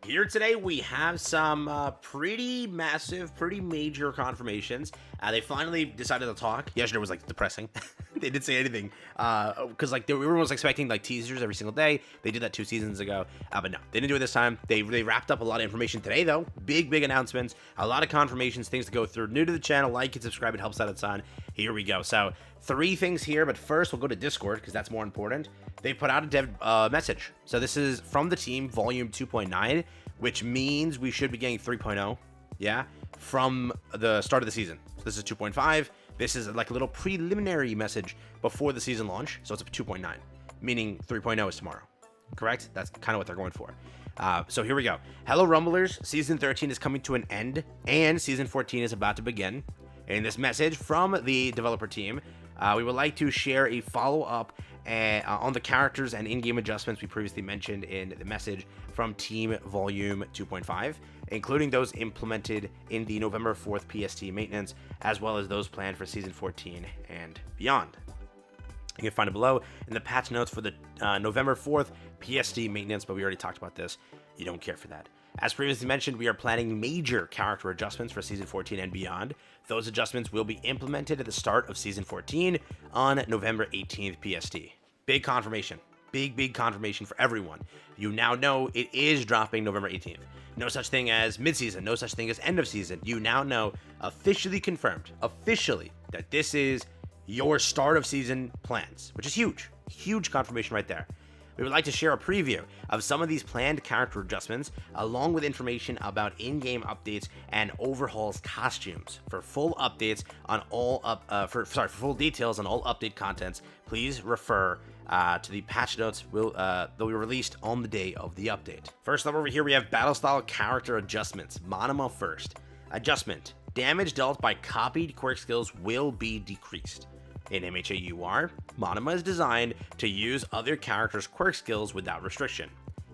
Here today, we have some pretty massive, pretty major confirmations. They finally decided to talk. Yesterday was like depressing. They didn't say anything because everyone was expecting like teasers every single day. They did that 2 seasons ago, but no, they didn't do it this time. They wrapped up a lot of information today though. Big announcements, a lot of confirmations, things to go through. New to the channel, like and subscribe. It helps out a ton. Here we go. So 3 things here, but first we'll go to Discord because that's more important. They put out a dev message. So this is from the team, volume 2.9, which means we should be getting 3.0, yeah, from the start of the season. So this is 2.5. This is like a little preliminary message before the season launch. So it's a 2.9, meaning 3.0 is tomorrow. Correct? That's kind of what they're going for. So here we go. Hello, Rumblers. Season 13 is coming to an end, and Season 14 is about to begin. In this message from the developer team, we would like to share a follow-up on the characters and in-game adjustments we previously mentioned in the message from Team Volume 2.5, including those implemented in the November 4th PST maintenance, as well as those planned for Season 14 and beyond. You can find it below in the patch notes for the November 4th PST maintenance, but we already talked about this. You don't care for that. As previously mentioned, we are planning major character adjustments for Season 14 and beyond. Those adjustments will be implemented at the start of Season 14 on November 18th PST. Big confirmation. Big confirmation for everyone. You now know it is dropping November 18th. No such thing as mid-season. No such thing as end of season. You now know, officially confirmed, that this is your start of season plans, which is huge. Huge confirmation right there. We would like to share a preview of some of these planned character adjustments, along with information about in-game updates and overhauls costumes. For full updates on all for full details on all update contents, please refer to the patch notes that will be released on the day of the update. First up over here, we have battle style character adjustments. Monoma first. Adjustment: damage dealt by copied quirk skills will be decreased. In MHA UR, Monoma is designed to use other characters' quirk skills without restriction.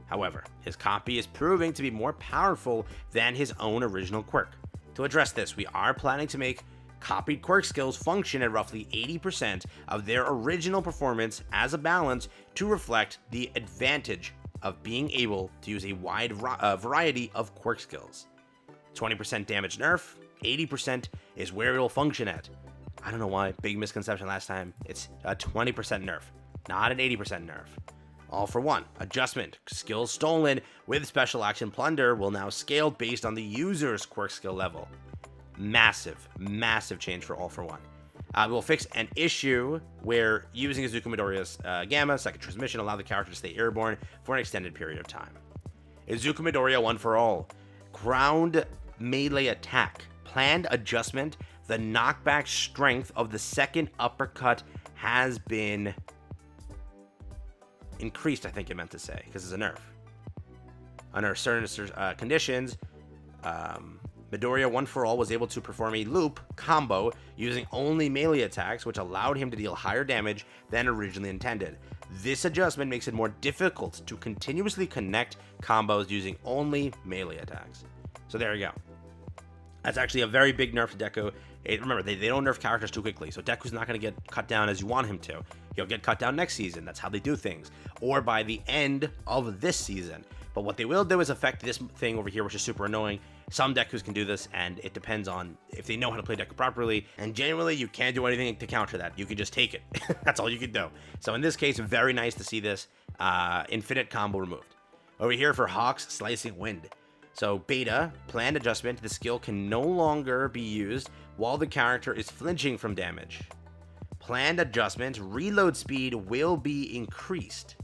However, his copy is proving to be more powerful than his own original quirk. To address this, we are planning to make copied quirk skills function at roughly 80% of their original performance as a balance to reflect the advantage of being able to use a wide variety of quirk skills. 20% damage nerf, 80% is where it will function at. I don't know why, big misconception last time. It's a 20% nerf, not an 80% nerf. All for one. Adjustment: skills stolen with special action plunder will now scale based on the user's quirk skill level. Massive change for All for One. We'll fix an issue where using Izuku Midoriya's Gamma second transmission allow the character to stay airborne for an extended period of time. Izuku Midoriya One for All. Ground melee attack. Planned adjustment: the knockback strength of the second uppercut has been increased, I think it meant to say, because it's a nerf. Under certain conditions, Midoriya One for All was able to perform a loop combo using only melee attacks, which allowed him to deal higher damage than originally intended. This adjustment makes it more difficult to continuously connect combos using only melee attacks. So there you go. That's actually a very big nerf to Deku. Remember, they don't nerf characters too quickly, so Deku's not going to get cut down as you want him to. He'll get cut down next season. That's how they do things. Or by the end of this season. But what they will do is affect this thing over here, which is super annoying. Some Dekus can do this, and it depends on if they know how to play Deku properly. And generally, you can't do anything to counter that. You can just take it. That's all you can do. So in this case, very nice to see this infinite combo removed. Over here for Hawk's Slicing Wind. So beta, planned adjustment: the skill can no longer be used while the character is flinching from damage. Planned adjustment: reload speed will be increased.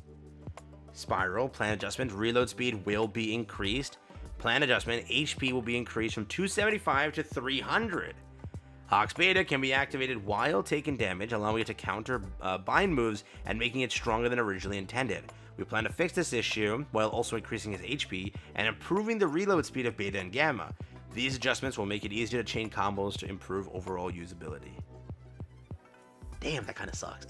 Spiral, planned adjustment: reload speed will be increased. Planned adjustment: HP will be increased from 275 to 300. Hawk's Beta can be activated while taking damage, allowing it to counter bind moves and making it stronger than originally intended. We plan to fix this issue while also increasing his HP and improving the reload speed of Beta and Gamma. These adjustments will make it easier to chain combos to improve overall usability. Damn, that kind of sucks.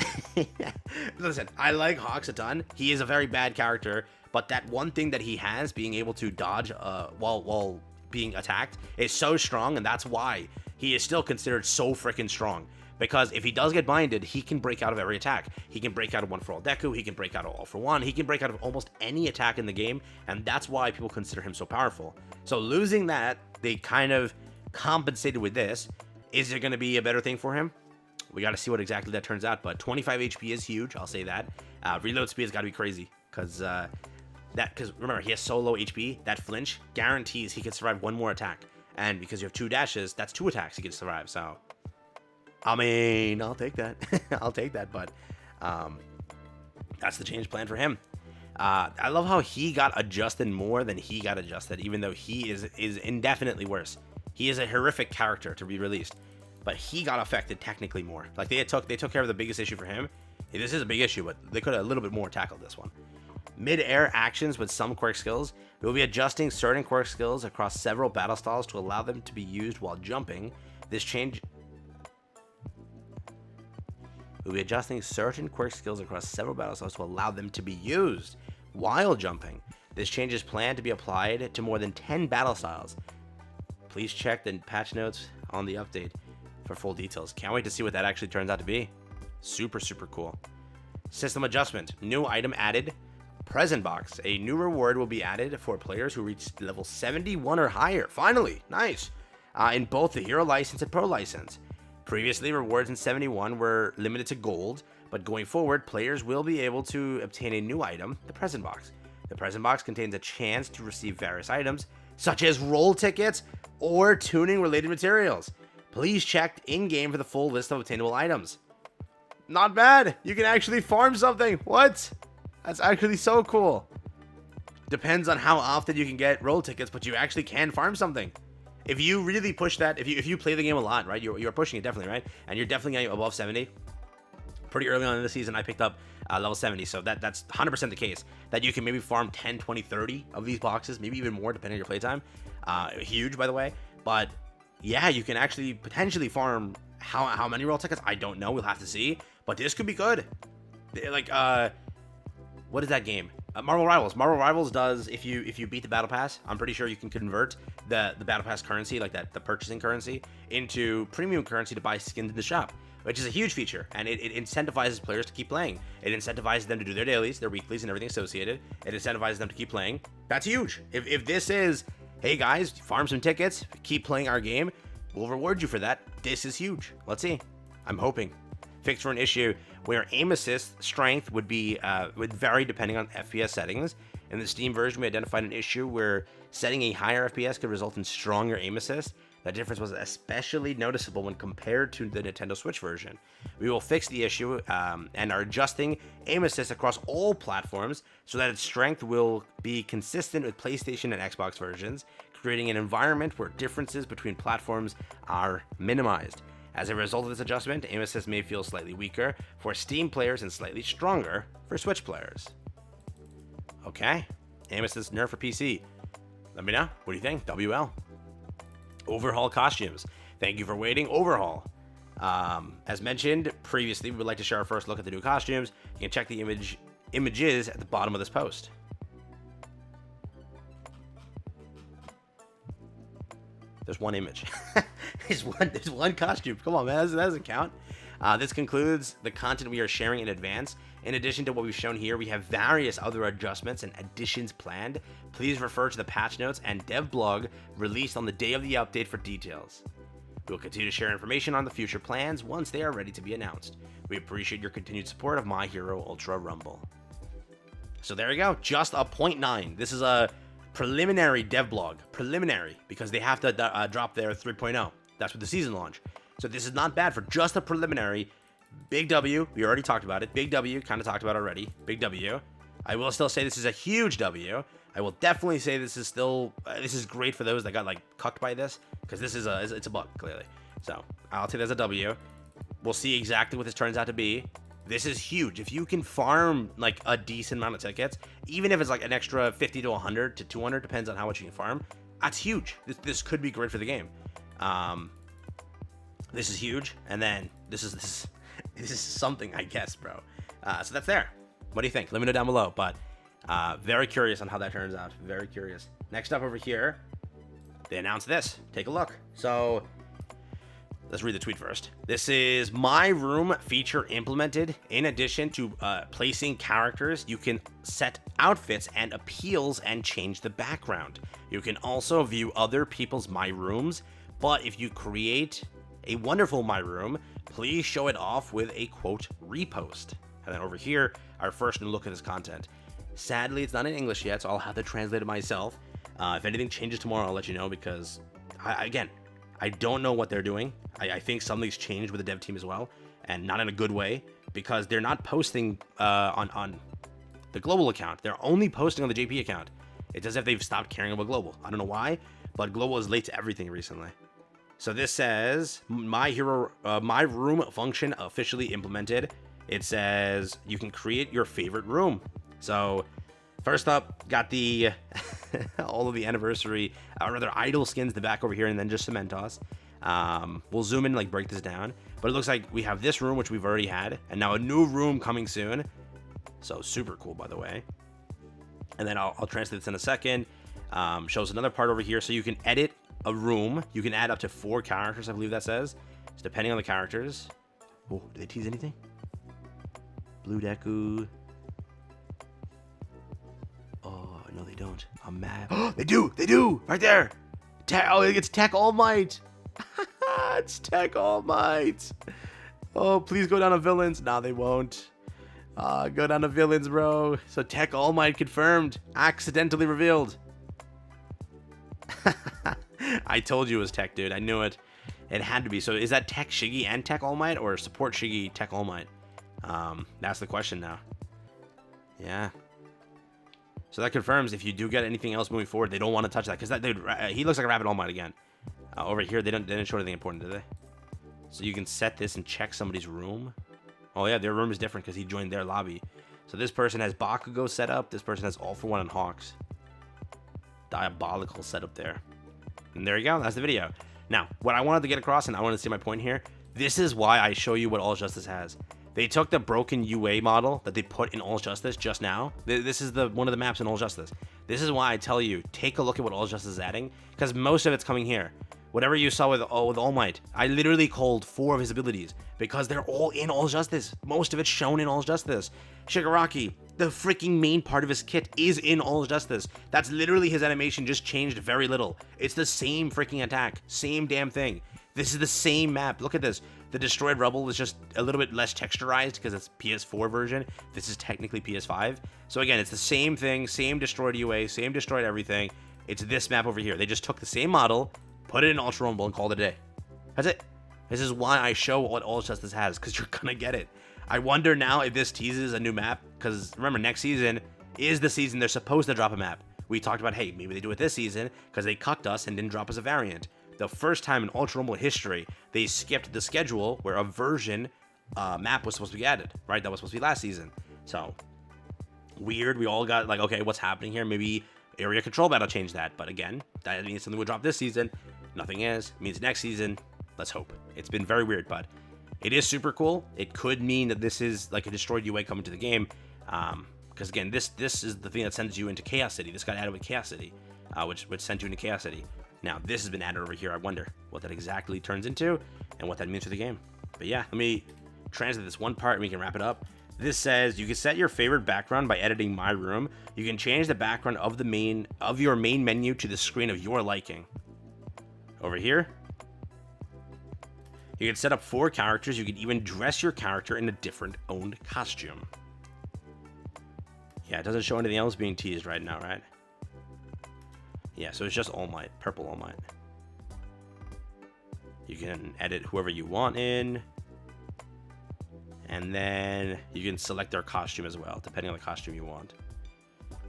Listen, I like Hawks a ton. He is a very bad character, but that one thing that he has, being able to dodge while being attacked, is so strong, and that's why he is still considered so freaking strong. Because if he does get blinded, he can break out of every attack. He can break out of 1-for-all Deku, he can break out of all-for-one, he can break out of almost any attack in the game, and that's why people consider him so powerful. So losing that, they kind of compensated with this. Is it going to be a better thing for him? We got to see what exactly that turns out, but 25 HP is huge, I'll say that. Reload speed has got to be crazy, because remember, he has so low HP, that flinch guarantees he can survive one more attack. And because you have 2 dashes, that's 2 attacks he can survive, so... I mean, I'll take that. I'll take that, but that's the change plan for him. I love how he got adjusted more than he got adjusted, even though he is indefinitely worse. He is a horrific character to be released, but he got affected technically more. Like they took care of the biggest issue for him. This is a big issue, but they could have a little bit more tackled this one. Mid-air actions with some quirk skills. We will be adjusting certain quirk skills across several battle styles to allow them to be used while jumping. This change... We'll be adjusting certain quirk skills across several battle styles to allow them to be used while jumping. This change is planned to be applied to more than 10 battle styles. Please check the patch notes on the update for full details. Can't wait to see what that actually turns out to be. Super, super cool. System adjustment. New item added. Present box. A new reward will be added for players who reach level 71 or higher. Finally. Nice. In both the Hero License and Pro License. Previously, rewards in 71 were limited to gold, but going forward, players will be able to obtain a new item, the Present Box. The Present Box contains a chance to receive various items, such as roll tickets or tuning-related materials. Please check in-game for the full list of obtainable items. Not bad! You can actually farm something! What? That's actually so cool. Depends on how often you can get roll tickets, but you actually can farm something. If you really push that, if you play the game a lot, right, you're pushing it definitely, right? And you're definitely getting above 70. Pretty early on in the season, I picked up level 70, so that's 100% the case. That you can maybe farm 10, 20, 30 of these boxes, maybe even more depending on your playtime. Huge, by the way. But yeah, you can actually potentially farm how many roll tickets? I don't know. We'll have to see. But this could be good. Like, what is that game? Marvel Rivals. Marvel Rivals does, if you beat the Battle Pass, I'm pretty sure you can convert the Battle Pass currency, like the purchasing currency, into premium currency to buy skins in the shop, which is a huge feature, and it incentivizes players to keep playing. It incentivizes them to do their dailies, their weeklies, and everything associated. It incentivizes them to keep playing. That's huge. If this is, hey guys, farm some tickets, keep playing our game, we'll reward you for that. This is huge. Let's see. I'm hoping. Fixed for an issue where aim assist strength would vary depending on FPS settings. In the Steam version, we identified an issue where setting a higher FPS could result in stronger aim assist. That difference was especially noticeable when compared to the Nintendo Switch version. We will fix the issue and are adjusting aim assist across all platforms so that its strength will be consistent with PlayStation and Xbox versions, creating an environment where differences between platforms are minimized. As a result of this adjustment, aim assist may feel slightly weaker for Steam players and slightly stronger for Switch players. Okay, aim assist nerf for PC. Let me know. What do you think? WL. Overhaul costumes. Thank you for waiting. Overhaul. As mentioned previously, we would like to share our first look at the new costumes. You can check the images at the bottom of this post. There's one image. There's one costume. Come on, man. That doesn't count. This concludes the content we are sharing in advance. In addition to what we've shown here, we have various other adjustments and additions planned. Please refer to the patch notes and dev blog released on the day of the update for details. We will continue to share information on the future plans once they are ready to be announced. We appreciate your continued support of My Hero Ultra Rumble. So there you go. Just a 0.9. This is a preliminary dev blog. Preliminary, because they have to drop their 3.0. That's with the season launch. So this is not bad for just a preliminary. Big W, we already talked about it. Big W, kind of talked about already. Big W. I will still say this is a huge W. I will definitely say this is still, this is great for those that got like cucked by this, because this is it's a bug, clearly. So I'll take it as a W. We'll see exactly what this turns out to be. This is huge. If you can farm like a decent amount of tickets, even if it's like an extra 50 to 100 to 200, depends on how much you can farm, that's huge. This could be great for the game. This is huge, and then this is something, I guess, bro. So that's there. What do you think? Let me know down below. But very curious on how that turns out. Very curious. Next up over here, they announced this. Take a look. So Let's read the tweet first. This is my room feature implemented. In addition to placing characters, you can set outfits and appeals and change the background. You can also view other people's my rooms, but if you create a wonderful my room, please show it off with a quote repost. And then over here, our first new look at this content. Sadly, it's not in English yet, so I'll have to translate it myself. If anything changes tomorrow, I'll let you know, because I don't know what they're doing. I think something's changed with the dev team as well, and not in a good way, because they're not posting on the global account. They're only posting on the JP account. It's as if they've stopped caring about global. I don't know why, but global is late to everything recently. So this says, my room function officially implemented. It says you can create your favorite room. So first up, got the all of the anniversary, or rather idle skins in the back over here, and then just Cementos. We'll zoom in and like break this down, but it looks like we have this room, which we've already had, and now a new room coming soon. So super cool, by the way. And then I'll translate this in a second. Shows another part over here, so you can edit a room. You can add up to 4 characters, I believe that says. It's depending on the characters. Oh, do they tease anything? Blue Deku. Oh, no, they don't. I'm mad. They do! Right there! Oh, it's Tech All Might! It's Tech All Might! Oh, please go down to villains. Nah, they won't. Go down to villains, bro. So Tech All Might confirmed. Accidentally revealed. I told you it was Tech, dude. I knew it. It had to be. So is that Tech Shiggy and Tech All Might, or Support Shiggy, Tech All Might? That's the question now. Yeah. So that confirms if you do get anything else moving forward, they don't want to touch that, because that dude, he looks like a Rapid All Might again. Over here, they didn't show anything important, did they? So you can set this and check somebody's room. Oh yeah, their room is different because he joined their lobby. So this person has Bakugo set up. This person has All for One and Hawks. Diabolical setup there. And there you go. That's the video. Now, what I wanted to get across, and I want to see my point here, this is why I show you what All Justice has. They took the broken UA model that they put in All Justice just now. This is one of the maps in All Justice. This is why I tell you, take a look at what All Justice is adding, because most of it's coming here. Whatever you saw with All Might, I literally called 4 of his abilities because they're all in All Justice. Most of it's shown in All Justice. Shigaraki, the freaking main part of his kit is in All Justice. That's literally his animation, just changed very little. It's the same freaking attack, same damn thing. This is the same map. Look at this. The Destroyed Rubble is just a little bit less texturized because it's PS4 version. This is technically PS5. So again, it's the same thing, same destroyed UA, same destroyed everything. It's this map over here. They just took the same model, put it in Ultra Rumble, and called it a day. That's it. This is why I show what All Justice has, because you're gonna get it. I wonder now if this teases a new map, because remember, next season is the season they're supposed to drop a map. We talked about, hey, maybe they do it this season because they cucked us and didn't drop us a variant. The first time in Ultra Rumble history, they skipped the schedule where a version map was supposed to be added, right? That was supposed to be last season. So, weird. We all got like, okay, what's happening here? Maybe area control battle changed that. But again, that means something would drop this season. Nothing is. It means next season. Let's hope. It's been very weird, but it is super cool. It could mean that this is like a destroyed UA coming to the game. Because again, this is the thing that sends you into Chaos City. This got added with Chaos City, which sent you into Chaos City. Now, this has been added over here. I wonder what that exactly turns into and what that means for the game. But yeah, let me translate this one part and we can wrap it up. This says you can set your favorite background by editing My Room. You can change the background of your main menu to the screen of your liking. Over here, you can set up 4 characters. You can even dress your character in a different owned costume. Yeah, it doesn't show anything else being teased right now, right? Yeah, so it's just All Might, purple All Might. You can edit whoever you want in. And then you can select their costume as well, depending on the costume you want.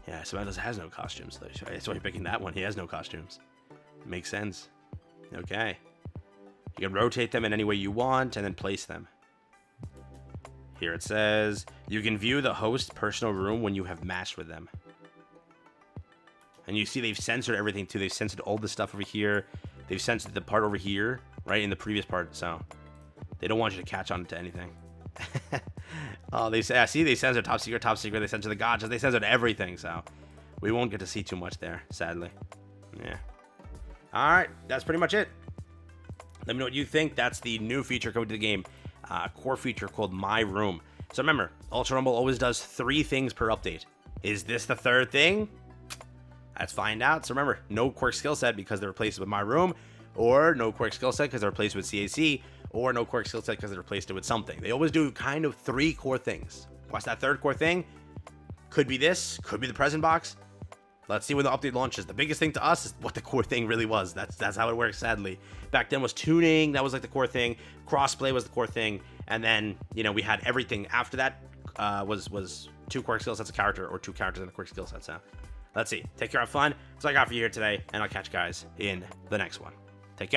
Yeah, Cementos has no costumes. That's why you're picking that one. He has no costumes. Makes sense. Okay. You can rotate them in any way you want and then place them. Here it says, you can view the host's personal room when you have matched with them. And you see they've censored everything too. They've censored all the stuff over here. They've censored the part over here, right, in the previous part. So they don't want you to catch on to anything. Oh, they say, see, they censored top secret. They censored the gotchas. They censored everything. So we won't get to see too much there, sadly. Yeah. All right, that's pretty much it. Let me know what you think. That's the new feature coming to the game, core feature called My Room. So remember, Ultra Rumble always does 3 things per update. Is this the 3rd thing? Let's find out. So remember, no quirk skill set because they're replaced with My Room, or no quirk skill set because they're replaced with CAC, or no quirk skill set because they replaced it with something. They always do kind of 3 core things. What's that 3rd core thing? Could be this, could be the present box. Let's see when the update launches. The biggest thing to us is what the core thing really was. That's how it works, sadly. Back then was tuning, that was like the core thing. Crossplay was the core thing. And then, you know, we had everything after that was 2 quirk skill sets a character, or 2 characters and a quirk skill set. So let's see. Take care, have fun. That's all I got for you here today, and I'll catch you guys in the next one.